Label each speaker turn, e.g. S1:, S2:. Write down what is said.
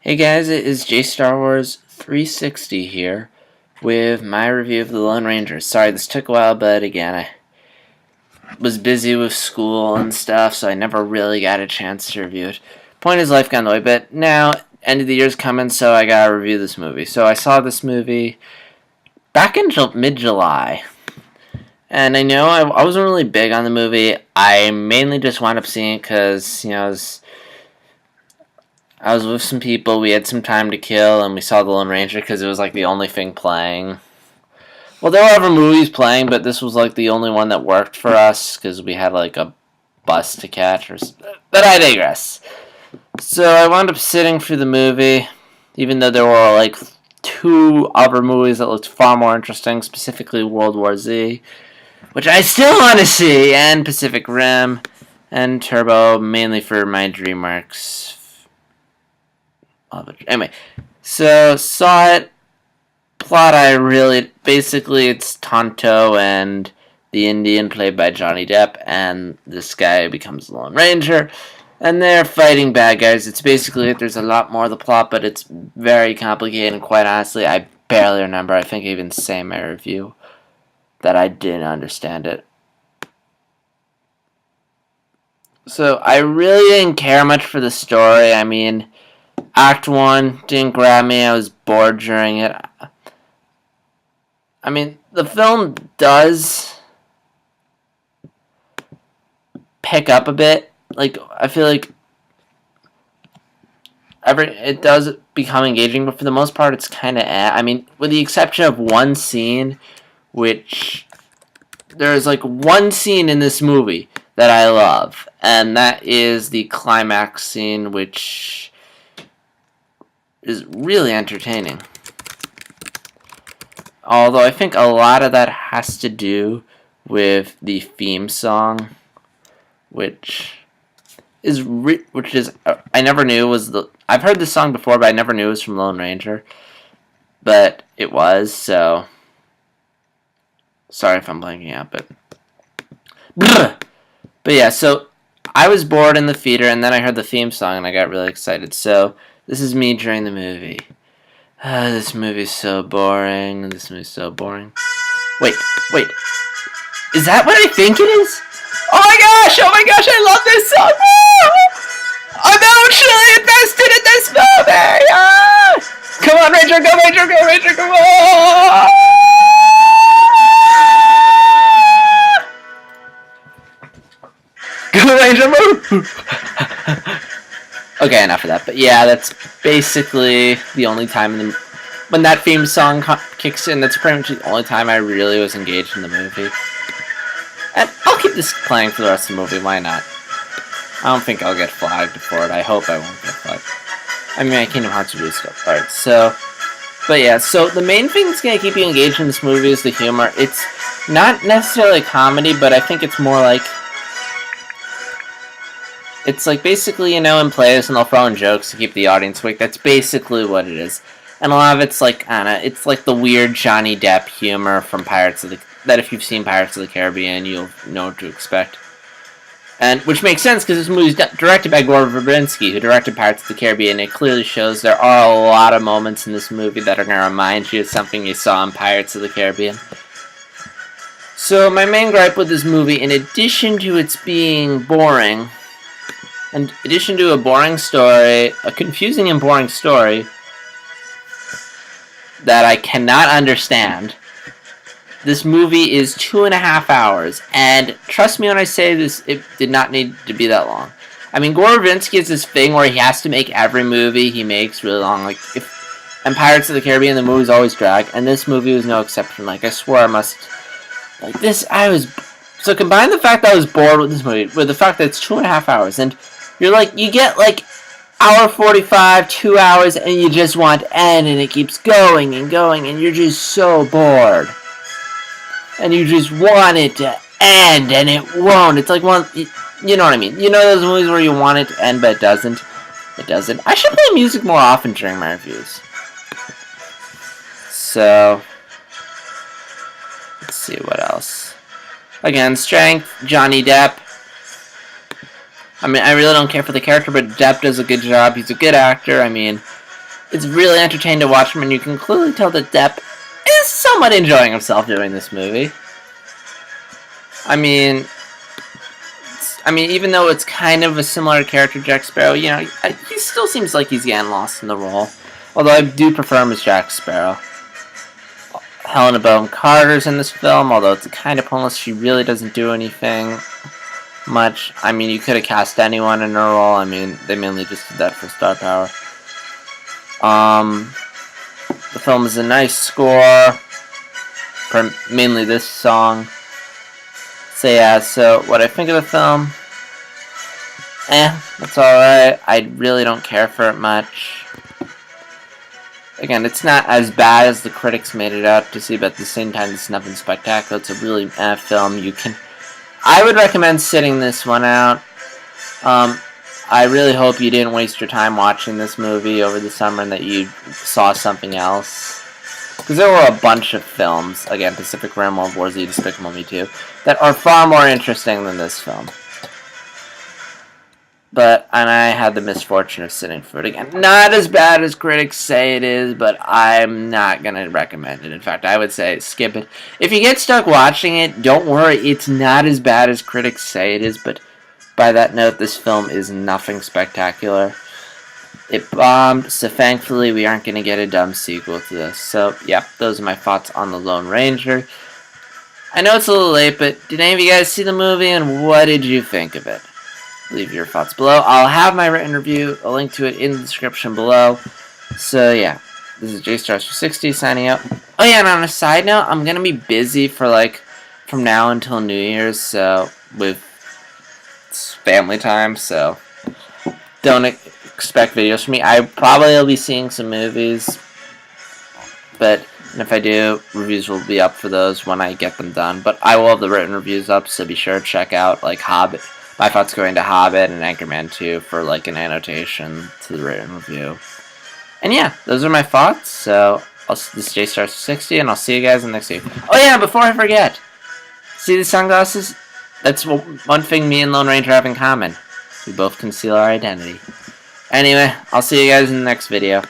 S1: Hey guys, it is J Star Wars 360 here with my review of The Lone Ranger. Sorry, this took a while, but again, I was busy with school and stuff, so I never really got a chance to review it. Point is, life got in the way, but now, end of the year's coming, so I gotta review this movie. So I saw this movie back in mid-July, and I know I wasn't really big on the movie. I mainly just wound up seeing it because, I was with some people, we had some time to kill, and we saw The Lone Ranger because it was like the only thing playing. Well, there were other movies playing, but this was like the only one that worked for us because we had like a bus to catch. But I digress. So I wound up sitting through the movie, even though there were like two other movies that looked far more interesting, specifically World War Z, which I still want to see, and Pacific Rim, and Turbo, mainly for my DreamWorks. Anyway, so saw it. Plot basically it's Tonto and the Indian played by Johnny Depp, and this guy becomes the Lone Ranger, and they're fighting bad guys. It's basically it. There's a lot more of the plot, but it's very complicated, and quite honestly, I barely remember. I think I even say in my review that I didn't understand it. So I really didn't care much for the story. I mean, Act 1 didn't grab me. I was bored during it. I mean, the film does pick up a bit. Like, I feel like it does become engaging, but for the most part, it's kind of I mean, with the exception of one scene, which there's like one scene in this movie that I love, and that is the climax scene, which is really entertaining. Although I think a lot of that has to do with the theme song, which is I never knew was I've heard this song before, but I never knew it was from Lone Ranger, but it was. So sorry if I'm blanking out, but yeah. So I was bored in the theater, and then I heard the theme song, and I got really excited. So this is me during the movie. This movie's so boring. This movie's so boring. Wait. Is that what I think it is? Oh my gosh, I love this song! I'm emotionally invested in this movie! Come on, Ranger, go Ranger, go Ranger, come on! Go Ranger, move! Okay, enough of that. But yeah, that's basically the only time when that theme song kicks in. That's pretty much the only time I really was engaged in the movie. And I'll keep this playing for the rest of the movie. Why not? I don't think I'll get flagged for it. I hope I won't get flagged. I mean, my Kingdom Hearts review stuff. Alright, so... But yeah, so the main thing that's going to keep you engaged in this movie is the humor. It's not necessarily a comedy, but I think it's more like... It's like basically, in plays and they'll throw in jokes to keep the audience awake. That's basically what it is. And a lot of it's like, I don't know, it's like the weird Johnny Depp humor from that if you've seen Pirates of the Caribbean, you'll know what to expect. And which makes sense because this movie's directed by Gore Verbinski, who directed Pirates of the Caribbean. It clearly shows there are a lot of moments in this movie that are going to remind you of something you saw in Pirates of the Caribbean. So my main gripe with this movie, in addition to its being boring, in addition to a boring story, a confusing and boring story that I cannot understand, this movie is 2.5 hours, and trust me when I say this, it did not need to be that long. I mean, Gore Verbinski has this thing where he has to make every movie he makes really long. Like, and Pirates of the Caribbean, the movies always drag, and this movie was no exception. Like, I swear I must... Like, this, So combine the fact that I was bored with this movie with the fact that it's 2.5 hours, and you get like hour 45, 2 hours, and you just want to end, and it keeps going and going, and you're just so bored. And you just want it to end, and it won't. It's like you know what I mean. You know those movies where you want it to end, but it doesn't? It doesn't. I should play music more often during my reviews. So, let's see what else. Again, strength, Johnny Depp. I mean, I really don't care for the character, but Depp does a good job. He's a good actor. I mean, It's really entertaining to watch him, and you can clearly tell that Depp is somewhat enjoying himself doing this movie. I mean, even though it's kind of a similar character to Jack Sparrow, you know, he still seems like he's getting lost in the role. Although I do prefer him as Jack Sparrow. Helena Bonham Carter's in this film, although it's kind of pointless. She really doesn't do anything much. I mean, you could have cast anyone in her role. I mean, they mainly just did that for star power. The film is a nice score for mainly this song. So yeah, so what I think of the film, that's alright. I really don't care for it much. Again, it's not as bad as the critics made it out to see, but at the same time, it's nothing spectacular. It's a really film. I would recommend sitting this one out. I really hope you didn't waste your time watching this movie over the summer and that you saw something else. Because there were a bunch of films, again, Pacific Rim, World War Z, Despicable Me 2, that are far more interesting than this film. And I had the misfortune of sitting through it again. Not as bad as critics say it is, but I'm not going to recommend it. In fact, I would say skip it. If you get stuck watching it, don't worry. It's not as bad as critics say it is, but by that note, this film is nothing spectacular. It bombed, so thankfully we aren't going to get a dumb sequel to this. So, yeah, those are my thoughts on The Lone Ranger. I know it's a little late, but did any of you guys see the movie, and what did you think of it? Leave your thoughts below. I'll have my written review, a link to it in the description below. So, yeah, this is JStars360 signing out. Oh, yeah, and on a side note, I'm going to be busy for, from now until New Year's, so, with family time, so don't expect videos from me. I probably will be seeing some movies, but if I do, reviews will be up for those when I get them done. But I will have the written reviews up, so be sure to check out, Hobbit. My thoughts going to Hobbit and Anchorman 2 for, an annotation to the written review. And yeah, those are my thoughts, so this is JStars360, and I'll see you guys in the next video. Oh yeah, before I forget, see these sunglasses? That's one thing me and Lone Ranger have in common. We both conceal our identity. Anyway, I'll see you guys in the next video.